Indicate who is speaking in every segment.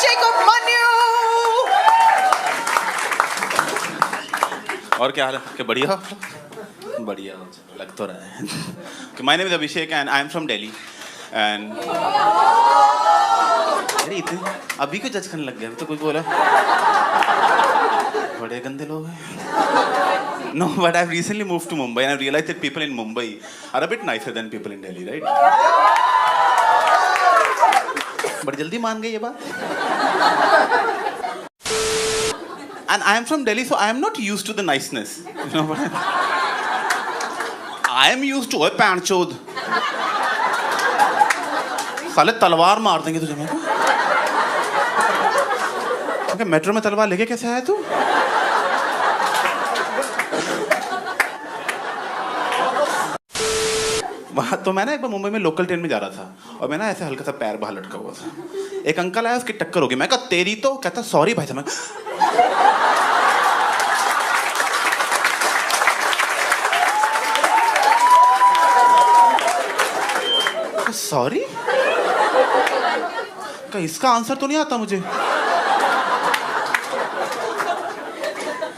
Speaker 1: अभिषेक उपमन्यु।
Speaker 2: और क्या हाल है? क्या बढ़िया बढ़िया लग तो रहा है कि my name is Abhishek and I am from Delhi and अरे इतने अभी क्यों जज करने लग गया? तो कुछ बोला बड़े गंदे लोग हैं। No, but I've recently moved to Mumbai and I've realized that people in Mumbai are a bit nicer than people in Delhi, right? बड़ी जल्दी मान गई ये बात। And I am from Delhi, so I am not used to the niceness. You know what? I am used to a पैंचोद। साले तलवार मार देंगे तुझे मेरे को। ओके, मेट्रो में तलवार लेके कैसे आया तू? वहाँ तो मैं ना एक बार मुंबई में लोकल ट्रेन में जा रहा था और मैं ना ऐसे हल्का सा पैर बाहर लटका हुआ था। एक अंकल आया, उसकी टक्कर हो गई। मैं कहा तेरी तो, कहता सॉरी भाई साहब। सॉरी का इसका आंसर तो नहीं आता मुझे।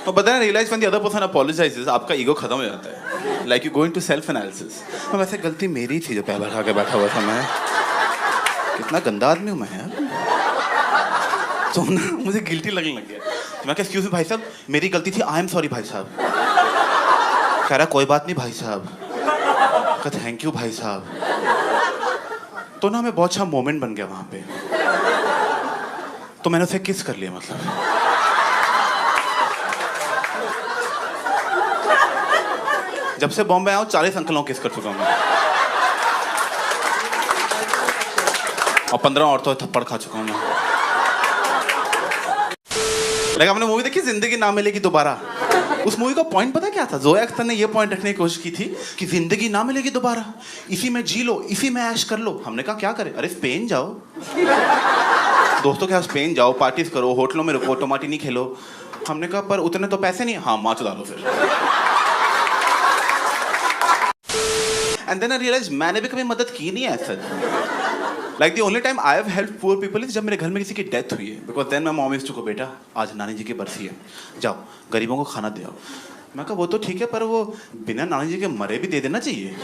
Speaker 2: तो but then I realize when the other person apologizes, आपका ईगो खत्म हो जाता है। Like you go into self analysis. तो वैसे गलती मेरी थी जो पैर भर के बैठा हुआ था मैं। कितना गंदा आदमी हूँ मैं यार। तो ना मुझे गिल्टी लगने लग गया। तो मैं कहा एक्सक्यूज मी भाई साहब, मेरी गलती थी, आई एम सॉरी भाई साहब। कह रहा कोई बात नहीं भाई साहब। कहा थैंक यू भाई साहब। तो ना मैं बहुत अच्छा मोमेंट बन गया वहां पे। तो मैंने उसे किस कर लिया मतलब। जब से बॉम्बे आया हूँ 40 अंकलों किस कर चुका हूँ मैं। और 15 औरतों थप्पड़ खा चुका हूँ मैं। लेकिन आपने मूवी देखी जिंदगी ना मिलेगी दोबारा? उस मूवी का पॉइंट पता क्या था? जोया अख्तर ने ये पॉइंट रखने की कोशिश की थी कि जिंदगी ना मिलेगी दोबारा, इसी में जी लो, इसी में ऐश कर लो। हमने कहा क्या करें? अरे स्पेन जाओ, दोस्तों के साथ स्पेन जाओ, पार्टीज करो, होटलों में रुको, टमाटी नहीं खेलो। हमने कहा पर उतने तो पैसे नहीं। हाँ माँ चुदा लो फिर। एंड देन आई रियलाइज मैंने भी कभी मदद की नहीं है ऐसा। Like the only time I have help poor people is जब मेरे घर में किसी की डेथ हुई है। Because then my mom used to go, बेटा आज नानी जी की बरसी है, जाओ गरीबों को खाना दे आओ। मैं कहा वो तो ठीक है, पर वो बिना नानी जी के मरे भी दे देना चाहिए।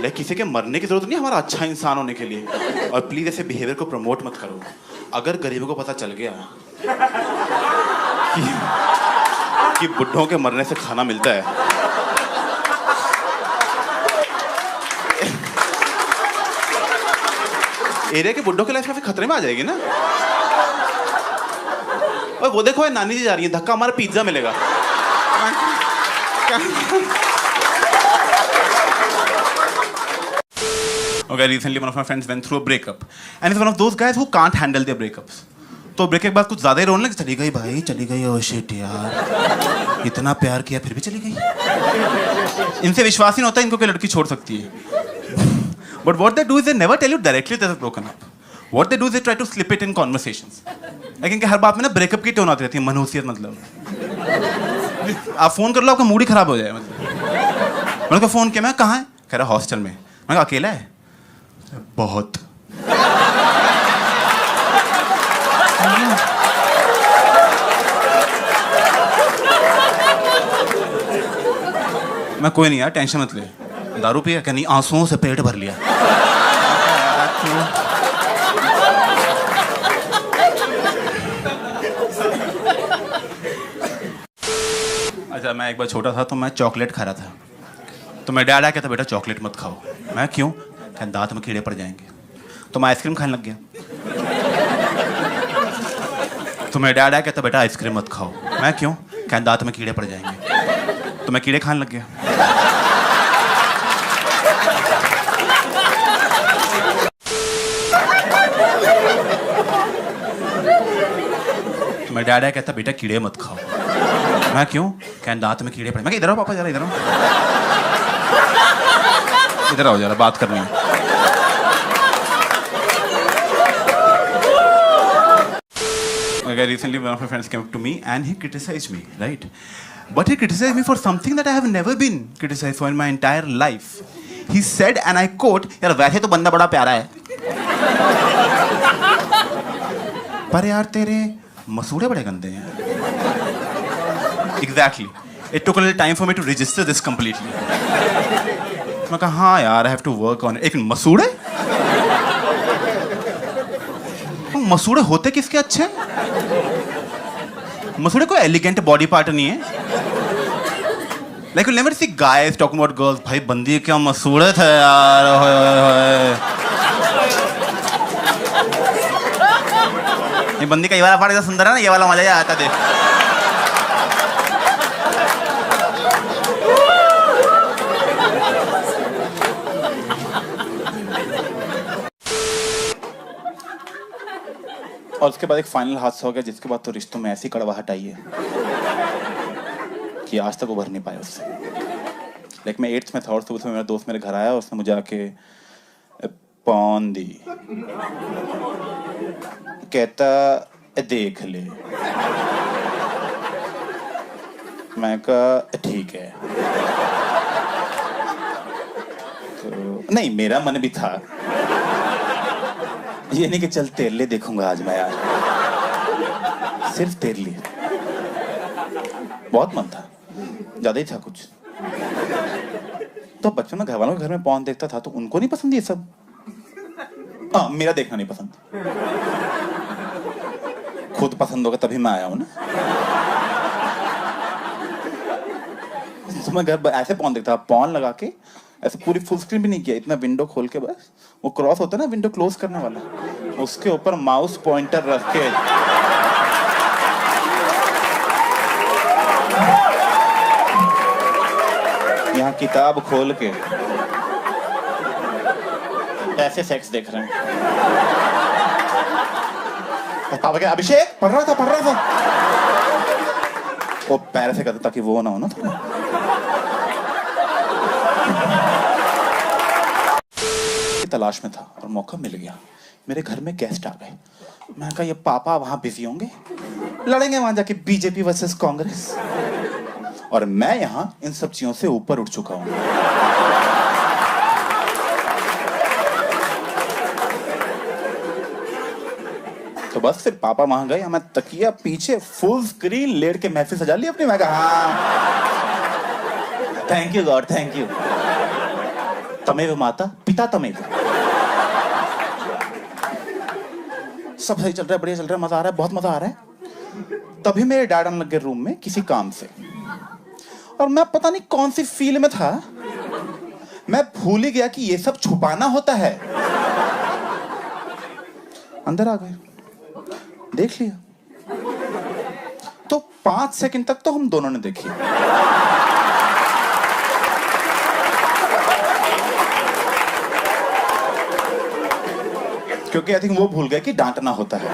Speaker 2: लाइक किसी के मरने की जरूरत नहीं हमारा अच्छा इंसान होने के लिए। और प्लीज ऐसे बिहेवियर को प्रमोट मत करो। अगर गरीबों को पता चल गया कि बुढ़ों के मरने से खाना मिलता है, एरिया के बुड्ढों की लाइफ काफी खतरे में आ जाएगी ना। और वो देखो नानी जी जा रही है, धक्का हमारा पिज्जा मिलेगा। Okay, recently one of my friends went through a breakup and he's one of those guys who can't handle their breakups. तो ब्रेकअप के बाद कुछ ज्यादा ही रोने लगे। चली गई भाई, चली गई। ओह शिट यार, इतना प्यार किया फिर भी चली गई। इनसे विश्वास ही नहीं होता इनको कोई लड़की छोड़ सकती है। But what they do is they never tell you directly that they're broken up. What they do is they try to slip it in conversations. लेकिन हर बात में ना ब्रेकअप की टोन आती रहती है, मनहूसियत मतलब। आप फोन कर लो, आपका मूड ही खराब हो जाए मतलब। मैंने कहा फोन किया, मैं कहाँ है? कह रहा हॉस्टल में। मैंने कहा अकेला है? बहुत। मैं कोई नहीं यार, टेंशन मत ले। दारू पिया? क्या नहीं, आंसुओं से पेट भर लिया। अच्छा, मैं एक बार छोटा था तो मैं चॉकलेट खा रहा था। तो मैं डैड आया, कहता बेटा चॉकलेट मत खाओ। मैं क्यों? क्या दांत में कीड़े पड़ जाएंगे। तो मैं आइसक्रीम खाने लग गया। तो मैं डैड आया, कहता बेटा आइसक्रीम मत खाओ। मैं क्यों? क्या दांत में कीड़े पड़ जाएंगे। तो मैं कीड़े खाने लग गया। मैं डैड आया, कहता बेटा कीड़े मत खाओ। मैं क्यों? क्या दांत में कीड़े पड़े। मैं इधर आओ पापा, जरा इधर आओ, इधर आओ जरा, बात करनी है। Okay, recently one of my friends came up to me and he criticized me, right? But he criticized me for something that I have never been criticized for in my entire life. He said, and I quote, यार वैसे तो बंदा बड़ा प्यारा है। पर यार तेरे मसूड़े बड़े गंदे हैं। Exactly, it took a little time for me to register this completely. मैं कहा हाँ यार, I have to work on it. एक मसूड़े, मसूड़े होते किसके अच्छे? मसूड़े कोई एलिगेंट बॉडी पार्ट नहीं है। Like you never see guys talking about girls, भाई बंदी क्या मसूड़े थे यार, होए होए होए। ये बंदी का ये वाला पार्ट इतना सुंदर है ना, ये वाला मजा ही आता देख। और उसके बाद एक फाइनल हादसा हो गया, जिसके बाद तो रिश्तों में ऐसी कड़वाहट आई है कि आज तक उभर नहीं पाया उससे। लाइक मैं 8th में था और सुबह से मेरा दोस्त मेरे घर आया और उसने मुझे आके पौन दी, कहता देख ले। मैं कहा ठीक है। तो नहीं, मेरा मन भी था, ये नहीं कि चल तेरे लिए देखूंगा आज मैं यार, सिर्फ तेरे लिए। बहुत मन था, ज्यादा ही था कुछ। तो बचपन में घर वालों के घर में पॉर्न देखता था तो उनको नहीं पसंद ये सब। हाँ, मेरा देखना नहीं पसंद। खुद पसंद होगा तभी मैं आया हूं ना। तो मैं घर ऐसे पॉर्न देखता, पॉर्न लगा के ऐसे पूरी फुल स्क्रीन भी नहीं किया, इतना विंडो खोल के बस वो क्रॉस होता है ना विंडो क्लोज करने वाला, उसके ऊपर माउस पॉइंटर रख के यहाँ किताब खोल के ऐसे सेक्स देख रहे हैं। पापा क्या अभिषेक पढ़ रहा था वो पैर से करता ताकि वो ना हो ना थोड़ा। तलाश में था और मौका मिल गया। मेरे घर में गेस्ट आ गए। मैं कहा ये पापा वहां बिजी होंगे, लड़ेंगे वहां जाके बीजेपी वर्सेस कांग्रेस, और मैं यहां इन सब चीजों से ऊपर उठ चुका हूं। तो बस फिर पापा वहां गए, मैं तकिया पीछे फुल स्क्रीन लेट के महफिल सजा ली अपनी। मैं कहा हाँ, thank you God, thank you. तमेव माता पिता तमेव। सब सही चल रहा है, बढ़िया चल रहा है, मजा आ रहा है, बहुत मजा आ रहा है। तभी मेरे डैड आने लग गए रूम में किसी काम से, और मैं पता नहीं कौन सी फील में था, मैं भूल ही गया कि ये सब छुपाना होता है। अंदर आ गए, देख लिया। तो 5 सेकंड तक तो हम दोनों ने देखी। क्योंकि आई थिंक वो भूल गए कि डांटना होता है।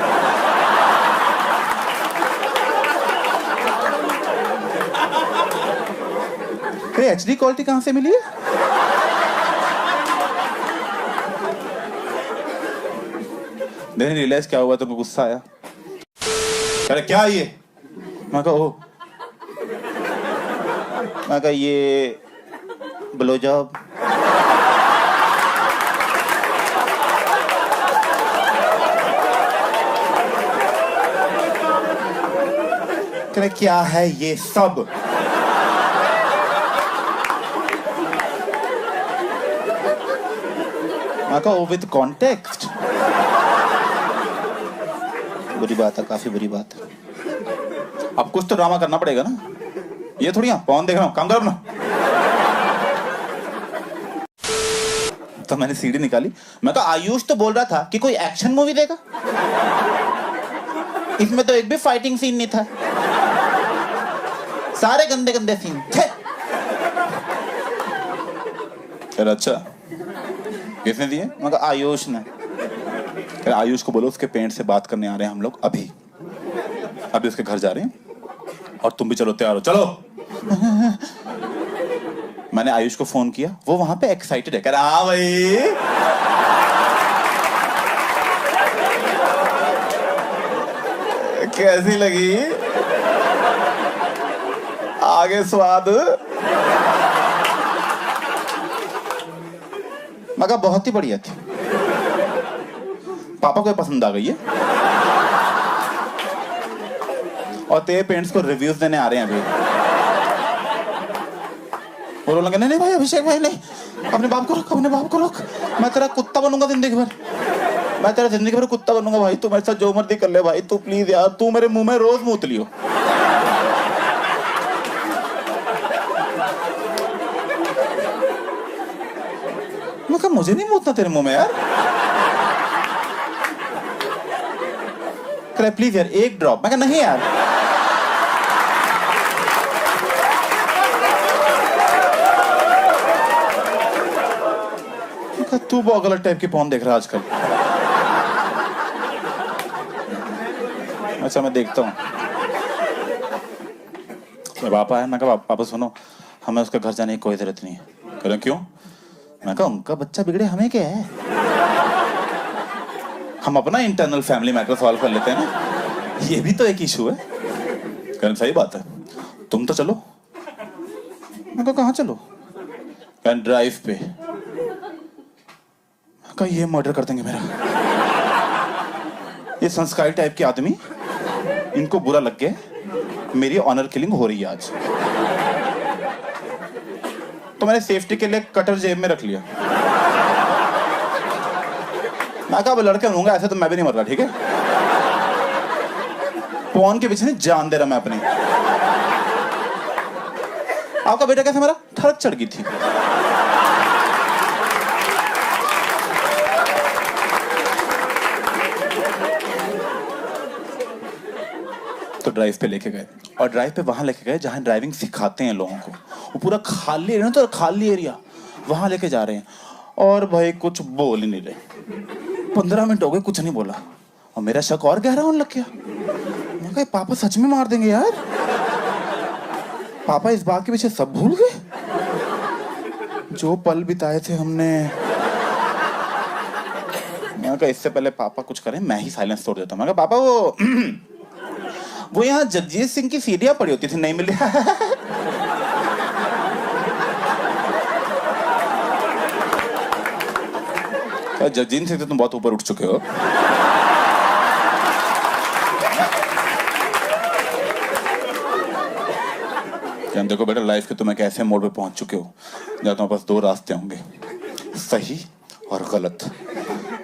Speaker 2: फिर HD क्वालिटी कहां से मिली है? मैंने रियलाइज क्या हुआ, तो गुस्सा आया। अरे क्या ये? मैं कहा ये ब्लो जॉब। क्या है ये सब? मैं कहा विद कॉन्टेक्स्ट। बुरी बात है, काफी बुरी बात है। अब कुछ तो ड्रामा करना पड़ेगा ना, ये थोड़ी पॉर्न देख रहा हूं, काम करो ना। तो मैंने सीडी निकाली। मैं कहा आयुष तो बोल रहा था कि कोई एक्शन मूवी देगा, इसमें तो एक भी फाइटिंग सीन नहीं था, सारे गंदे गंदे सीन थे। फिर अच्छा किसने दिए? मैं कहा आयुष ने। फिर आयुष को बोलो उसके पेरेंट्स से बात करने आ रहे हैं हम लोग अभी उसके घर जा रहे हैं, और तुम भी चलो, तैयार हो, चलो। मैंने आयुष को फोन किया, वो वहां पे एक्साइटेड है, कह रहा हाँ भाई। कैसी लगी आगे स्वाद? मैं कहा बहुत ही बढ़िया थी, पापा को पसंद आ गई है। और तेरे पेरेंट्स को रिव्यूज देने आ रहे हैं अभी। वो लगे नहीं भाई अभिषेक भाई नहीं, अपने बाप को रोक, अपने बाप को रोक, मैं तेरा कुत्ता बनूंगा जिंदगी भर, मैं तेरा जिंदगी भर कुत्ता बनूंगा भाई, तू मेरे साथ जो मर्जी कर ले भाई, तू प्लीज यार, तू मेरे मुंह में रोज मूत लियो। मैं कहा मुझे नहीं मूतना तेरे मुंह में यार, कह प्लीज यार एक ड्रॉप। मैं कहा नहीं यार। तू बहुत गलत टाइप की पॉर्न देख रहा है आजकल। अच्छा मैं देखता हूँ। पापा है, मैं कहा पापा सुनो, हमें उसके घर जाने की कोई जरूरत नहीं है। कह रहे क्यों? मैं कहा उनका बच्चा बिगड़े हमें क्या है, हम अपना इंटरनल फैमिली मैटर सॉल्व कर लेते हैं ना, ये भी तो एक इशू है। कह रहे सही बात है, तुम तो चलो। मैं कहा कहाँ चलो? कह ड्राइव पे। कहा ये मर्डर कर देंगे मेरा, ये संस्कारी टाइप के आदमी, इनको बुरा लग गया, मेरी ऑनर किलिंग हो रही है आज। तो मैंने सेफ्टी के लिए कटर जेब में रख लिया। मैं कहा लड़के रहूंगा ऐसे तो मैं भी नहीं मर रहा, ठीक है? पॉन के पीछे नहीं जान दे रहा मैं अपनी। आपका बेटा कैसे मरा? ठड़क चढ़ गई थी। तो ड्राइव पे लेके गए, और ड्राइव पे वहां लेके गए जहां ड्राइविंग सिखाते हैं लोगों को। वो पूरा खाली एरिया, तो खाली एरिया, वहां लेके जा रहे हैं। और भाई कुछ बोल ही नहीं रहे। 15 मिनट हो गए कुछ नहीं बोला, और मेरा शक और गहरा होने लग गया। मैं कहा पापा सच में मार देंगे यार, पापा इस बात के पीछे सब भूल गए जो पल बिताए थे हमने। मैं कहा इससे पहले पापा कुछ करें मैं ही साइलेंस तोड़ देता हूं। मैं कहा पापा वो यहाँ जगजीत सिंह की सीढ़ियां पड़ी होती थी, नहीं मिली। जगजीत सिंह से तुम बहुत ऊपर उठ चुके हो। देखो बेटा लाइफ के तुम एक ऐसे मोड़ पे पहुंच चुके हो जहां तुम्हारे पास 2 रास्ते होंगे, सही और गलत।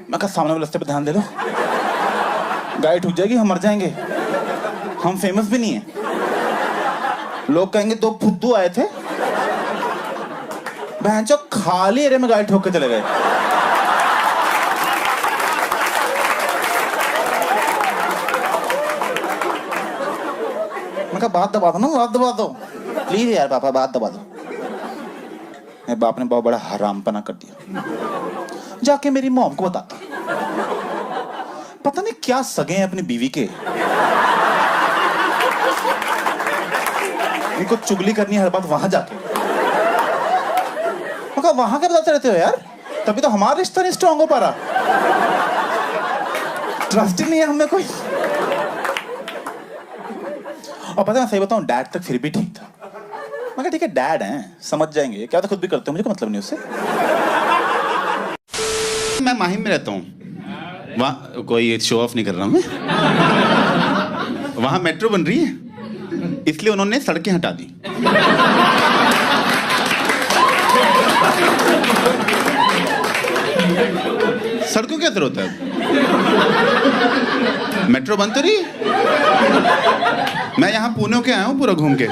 Speaker 2: मैं कहा सामने वाले रास्ते पे ध्यान दे लो, गाड़ी ठुक जाएगी, हम मर जाएंगे, हम फेमस भी नहीं है, लोग कहेंगे 2 फुद्दू आए थे बहनचो खाली एरिया में गाड़ी ठोक के चले गए। मैं कहा बात दबा दो ना, बात दबा दो प्लीज यार पापा, बात दबा दो। मेरे बाप ने बहुत बड़ा हरामपना कर दिया। जाके मेरी मॉम को बताता, पता नहीं क्या सगे हैं अपनी बीवी के, इनको चुगली करनी है हर बात वहां जाके। मगर वहां क्या बताते रहते हो यार, तभी तो हमारा रिश्ता नहीं स्ट्रांग हो पा रहा, ट्रस्ट ही नहीं है हमें कोई। और पता है सही बताऊं, डैड तक फिर भी ठीक था। मगर ठीक है डैड हैं, समझ जाएंगे, क्या तो खुद भी करते हो, मुझे कोई मतलब नहीं उससे। मैं माहिम में रहता हूँ, वहाँ कोई शो ऑफ नहीं कर रहा मैं, वहाँ मेट्रो बन रही है इसलिए उन्होंने सड़कें हटा दी। सड़कों क्या जरूरत है, मेट्रो बंद तो नहीं। मैं यहाँ पुणे के आया हूँ पूरा घूम के,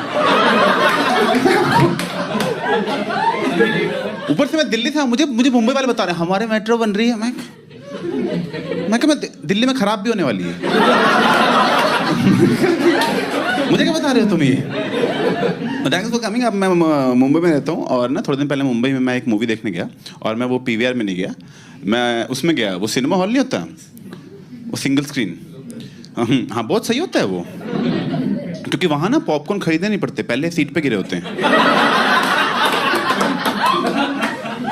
Speaker 2: ऊपर से मैं दिल्ली से, मुझे मुंबई वाले बता रहे हैं हमारे मेट्रो बन रही है। मैं दिल्ली में खराब भी होने वाली है। मुझे क्या बता रहे हो तुम ये? Thanks for coming. अब मैं मुंबई में रहता हूँ, और ना थोड़े दिन पहले मुंबई में मैं एक मूवी देखने गया, और मैं वो PVR में नहीं गया, मैं उसमें गया, वो सिनेमा हॉल नहीं होता, वो सिंगल स्क्रीन। हाँ बहुत सही होता है वो, क्योंकि वहाँ ना पॉपकॉर्न खरीदने नहीं पड़ते, पहले सीट पे गिरे होते हैं।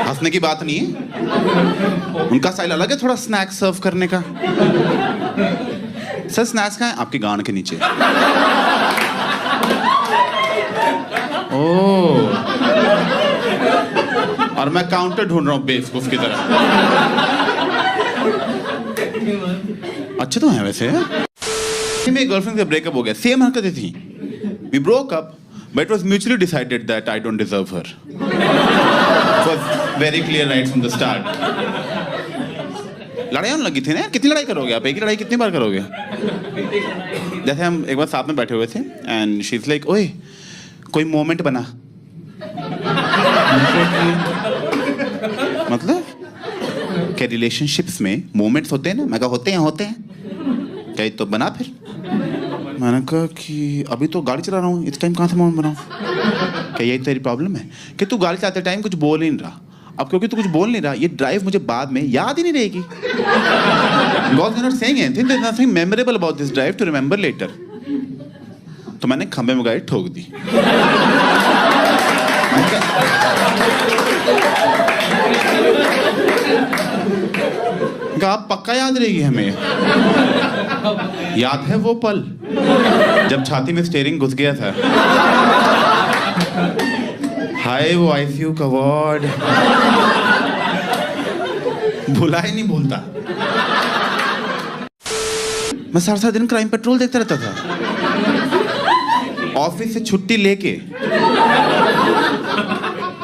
Speaker 2: हंसने की बात नहीं है, उनका स्टाइल अलग है थोड़ा स्नैक्स सर्व करने का। सर स्नैक्स कहाँ है? आपकी गांड के नीचे। ओह, और मैं काउंटर ढूंढ रहा हूँ बेवकूफ की तरह। अच्छे तो हैं वैसे। मेरी गर्लफ्रेंड से ब्रेकअप हो गया, सेम हरकतें थी। We broke up but it was mutually decided that I don't deserve her. It was very clear right from the start. लड़ाई होने लगी थी ना, कितनी लड़ाई करोगे आप, एक ही लड़ाई कितनी बार करोगे? जैसे हम एक बार साथ में बैठे हुए थे एंड शी इज लाइक, ओए कोई मोमेंट बना। मतलब क्या रिलेशनशिप्स में मोमेंट्स होते हैं ना? मैं कहा होते हैं क्या, तो बना फिर। मैंने कहा कि अभी तो गाड़ी चला रहा हूँ, इस टाइम कहाँ से मोमेंट बनाऊँ? क्या यही तेरी प्रॉब्लम है कि तू गाड़ी चलाते टाइम कुछ बोल ही नहीं रहा? अब क्योंकि तू कुछ बोल नहीं रहा, ये ड्राइव मुझे बाद में याद ही नहीं रहेगी। God is not saying anything, there's nothing memorable about this drive to remember later. तो मैंने खंबे में गाड़ी ठोक दी। आप पक्का याद रहेगी हमें। याद है वो पल जब छाती में स्टीयरिंग घुस गया था। हाय वो आईसीयू का वार्ड, भुला ही नहीं भूलता। मैं सारा दिन क्राइम पेट्रोल देखता रहता था। ऑफिस से छुट्टी लेके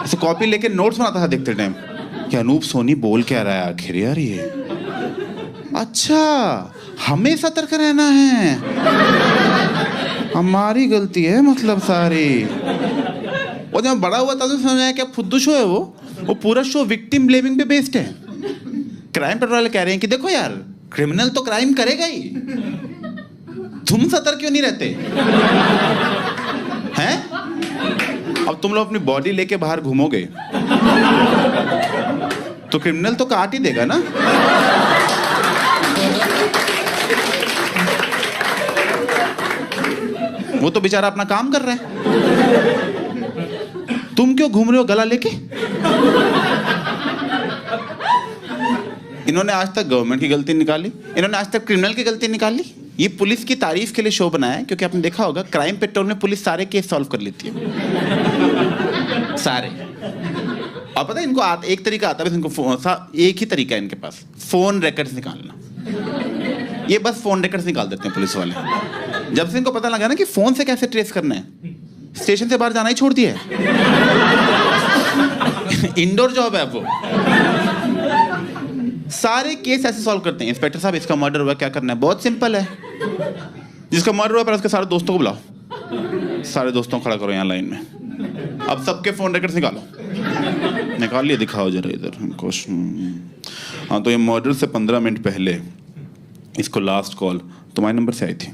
Speaker 2: ऐसे कॉपी लेके नोट्स बनाता था देखते टाइम कि अनूप सोनी बोल क्या रहा है आखिर यार ये। अच्छा हमें सतर्क रहना है, हमारी गलती है मतलब सारी। और जब बड़ा हुआ था तो समझा क्या फुद्दू शो है वो पूरा शो विक्टिम ब्लेमिंग पे बेस्ड है। क्राइम पेट्रोल वाले कह रहे हैं कि देखो यार क्रिमिनल तो क्राइम करेगा ही, तुम सतर्क क्यों नहीं रहते हैं? अब तुम लोग अपनी बॉडी लेके बाहर घूमोगे तो क्रिमिनल तो काट ही देगा ना। वो तो बेचारा अपना काम कर रहा है, तुम क्यों घूम रहे हो गला लेके? इन्होंने आज तक गवर्नमेंट की गलती निकाली, इन्होंने आज तक क्रिमिनल की गलती निकाली। ये पुलिस की तारीफ के लिए शो बनाया है क्योंकि आपने देखा होगा क्राइम पेट्रोल में पुलिस सारे केस सॉल्व कर लेती है, सारे। और पता है इनको एक तरीका आता है, इनको एक ही तरीका है इनके पास, फोन रिकॉर्ड्स निकालना। ये बस फोन रिकॉर्ड्स निकाल देते हैं पुलिस वाले। जब से इनको पता लगा ना कि फोन से कैसे ट्रेस करना है, स्टेशन से बाहर जाना ही छोड़ दिया है। इंडोर जॉब है वो। सारे केस ऐसे सॉल्व करते हैं। इंस्पेक्टर साहब इसका मर्डर हुआ, क्या करना है? बहुत सिंपल है, जिसका मर्डर हुआ पर उसके सारे दोस्तों को बुलाओ, सारे दोस्तों को खड़ा करो यहाँ लाइन में। अब सबके फोन रिकॉर्ड्स निकाल लिए, दिखाओ जरा इधर हमको। हाँ तो ये मर्डर से 15 मिनट पहले इसको लास्ट कॉल तुम्हारे नंबर से आई थी।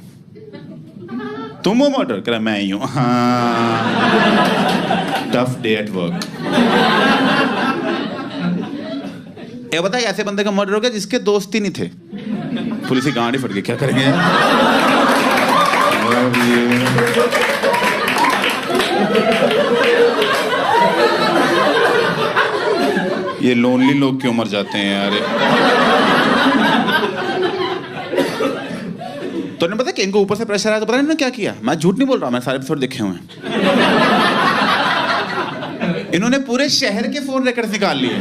Speaker 2: तुम वो मर्डर करा? मैं ही हूँ। हाँ टफ डे एट वर्क। ये बताइए ऐसे बंदे का मर्डर हो गया जिसके दोस्त ही नहीं थे, पुलिस की गाड़ी फट गई, क्या करेंगे? ये लोनली लोग क्यों मर जाते हैं यार? तो पता कि इनको ऊपर से प्रेशर आया तो पता नहीं क्या किया। मैं झूठ नहीं बोल रहा, मैं सारे एपिसोड देखे हुए हैं। इन्होंने पूरे शहर के फोन रिकॉर्ड्स निकाल लिए,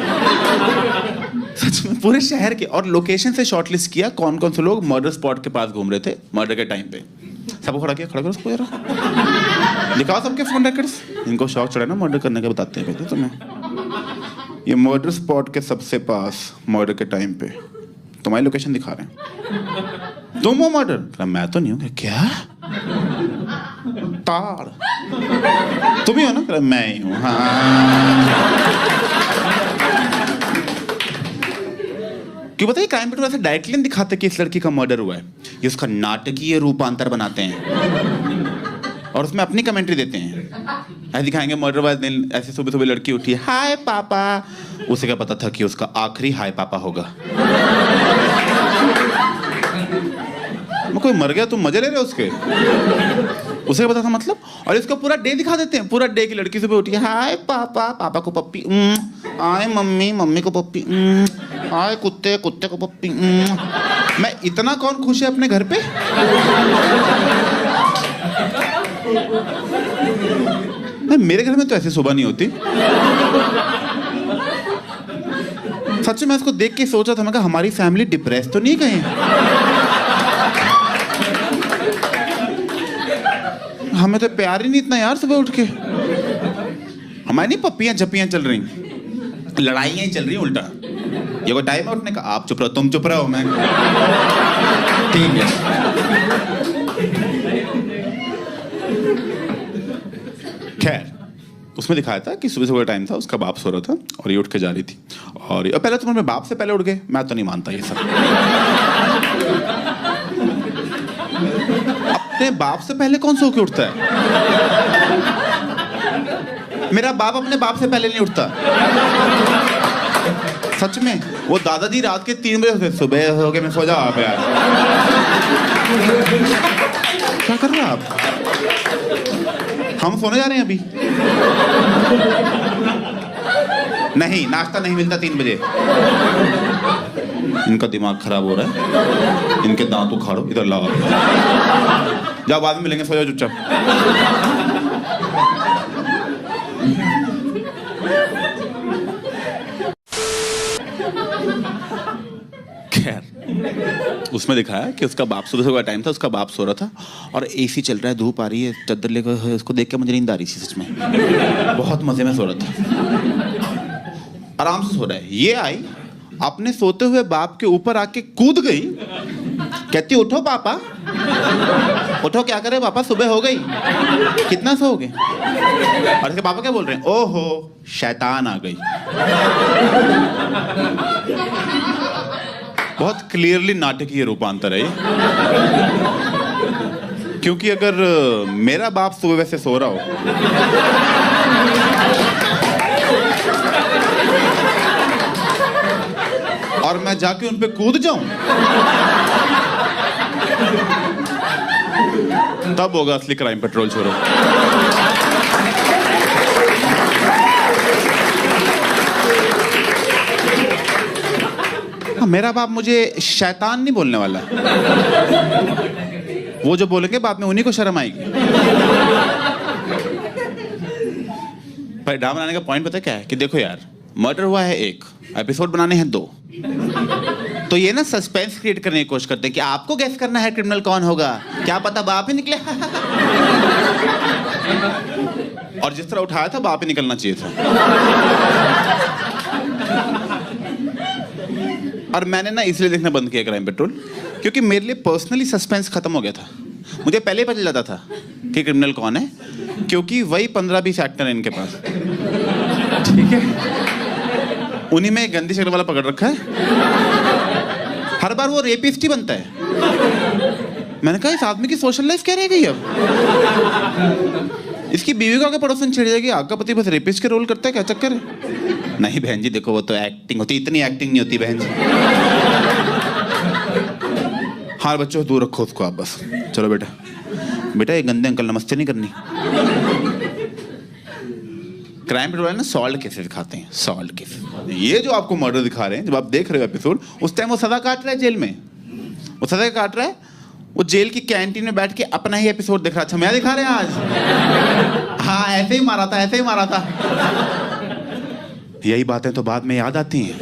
Speaker 2: सच में पूरे शहर के, और लोकेशन से शॉर्टलिस्ट किया कौन कौन से लोग मर्डर स्पॉट के पास घूम रहे थे मर्डर के टाइम पे। सबको खड़ा किया, खड़ा करो उसको जरा, दिखाओ सबके फोन रिकॉर्ड्स। इनको शौक चढ़ा ना मर्डर करने का, बताते हैं पहले तुम्हें। ये मर्डर स्पॉट के सबसे पास मर्डर के टाइम पे तुम्हारी लोकेशन दिखा रहे हैं। तुम वो मर्डर? मैं तो नहीं हूँ। क्या ताड़ तुम ही हो ना? मैं ही हूँ। हाँ क्यों बताइए क्राइम पेट्रोल ऐसे डायरेक्टली दिखाते कि इस लड़की का मर्डर हुआ है, ये उसका नाटकीय रूपांतर बनाते हैं और उसमें अपनी कमेंट्री देते हैं। ऐसे दिखाएंगे मर्डर वाले दिन ऐसे सुबह सुबह लड़की उठी, हाय पापा। उसे क्या पता था कि उसका आखिरी हाय पापा होगा। कोई मर गया तुम मजे ले रहे हो उसके, उसे पता था मतलब। और इसको पूरा डे दिखा देते हैं, पूरा डे की लड़की सुबह उठी, हाय पापा, पापा को पप्पी, आए मम्मी, मम्मी को पप्पी, आए कुत्ते, कुत्ते को पप्पी। मैं इतना कौन खुश है अपने घर पे? नहीं मेरे घर में तो ऐसी सुबह नहीं होती। सच में मैं इसको देख के सोचा था, मैं कहा हमारी फैमिली डिप्रेस तो नहीं कहीं।
Speaker 1: हमें तो प्यार ही नहीं इतना यार सुबह उठ के। हमारी नहीं पप्पियां झप्पियां चल रही, लड़ाइयां ही चल रही उल्टा। ये कोई टाइम है उठने का? आप चुप रहो, तुम चुप रहो, मैं ठीक है। खैर उसमें दिखाया था कि सुबह सुबह टाइम था, उसका बाप सो रहा था और ये उठ के जा रही थी। और पहले तो बाप से पहले उठ गए, मैं तो नहीं मानता ये सब। अपने बाप से पहले कौन सो के उठता है? मेरा बाप अपने बाप से पहले नहीं उठता, सच में। वो दादाजी रात के 3 बजे सुबह हो गए, मैं सो जाओ आप यार। क्या कर रहे हैं आप? हम सोने जा रहे हैं अभी। नहीं, नाश्ता नहीं मिलता 3 बजे। इनका दिमाग खराब हो रहा है, इनके दांत उखाड़ो, इधर लाओ। जाओ, बाद में मिलेंगे, सो जाओ चुपचाप। खैर उसमें दिखाया कि उसका बाप, सुबह सुबह टाइम था, उसका बाप सो रहा था और एसी चल रहा है, धूप आ रही है, चादर लेकर। उसको देख के मुझे नींद आ रही थी सच में, बहुत मजे में सो रहा था, आराम से सो रहा है। ये आई अपने सोते हुए बाप के ऊपर आके कूद गई, कहती उठो पापा, उठो, क्या करे पापा, सुबह हो गई, कितना सोओगे? और इसके पापा क्या बोल रहे हैं? ओहो शैतान आ गई। बहुत क्लियरली नाटकीय रूपांतर है ये। क्योंकि अगर मेरा बाप सुबह वैसे सो रहा हो और मैं जाके उन पे कूद जाऊं, तब होगा असली क्राइम पेट्रोल छोड़ो। मेरा बाप मुझे शैतान नहीं बोलने वाला। वो जो बोलेंगे बाद में उन्हीं को शर्म आएगी। भाई ड्रामा बनाने का पॉइंट पता क्या है कि देखो यार, मर्डर हुआ है 1, एपिसोड बनाने हैं 2, तो ये ना सस्पेंस क्रिएट करने की कोशिश करते हैं कि आपको गेस करना है क्रिमिनल कौन होगा, क्या पता बाप ही निकले। और जिस तरह उठाया था बाप ही निकलना चाहिए था। और मैंने ना इसलिए देखना बंद किया क्राइम पेट्रोल, क्योंकि मेरे लिए पर्सनली सस्पेंस खत्म हो गया था। मुझे पहले ही पता चल जाता था कि क्रिमिनल कौन है, क्योंकि वही 15-20 एक्टर हैं इनके पास, ठीक है? उन्हीं में गंदी शक्ल वाला पकड़ रखा है, हर बार वो रेपिस्ट ही बनता है। मैंने कहा इस आदमी की सोशल लाइफ क्या रह गई अब? इसकी बीवी को आगे पड़ोसन छिड़ जाएगी, आपका पति बस रेपिस्ट के रोल करता है, क्या चक्कर है? नहीं बहन जी देखो, वो तो एक्टिंग होती, इतनी एक्टिंग नहीं होती बहन जी। हाँ बच्चों दूर रखो उसको आप बस। चलो बेटा, बेटा ये गंदे अंकल नमस्ते नहीं करनी। क्राइम पेट्रोल है ना, सॉल्ट केसेस दिखाते हैं, सॉल्ट केसेस। ये जो आपको मर्डर दिखा रहे हैं, जब आप देख रहे हो एपिसोड, उस टाइम वो सजा काट रहा है जेल में, वो सजा काट रहा है, वो जेल की कैंटीन में बैठ के अपना ही एपिसोड दिख रहा। अच्छा मैं दिखा रहे हैं आज? हाँ ऐसे ही मारा था, ऐसे ही मारा था। यही बातें तो बाद में याद आती हैं।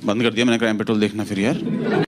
Speaker 1: बंद कर दिया मैंने क्राइम पेट्रोल देखना फिर यार।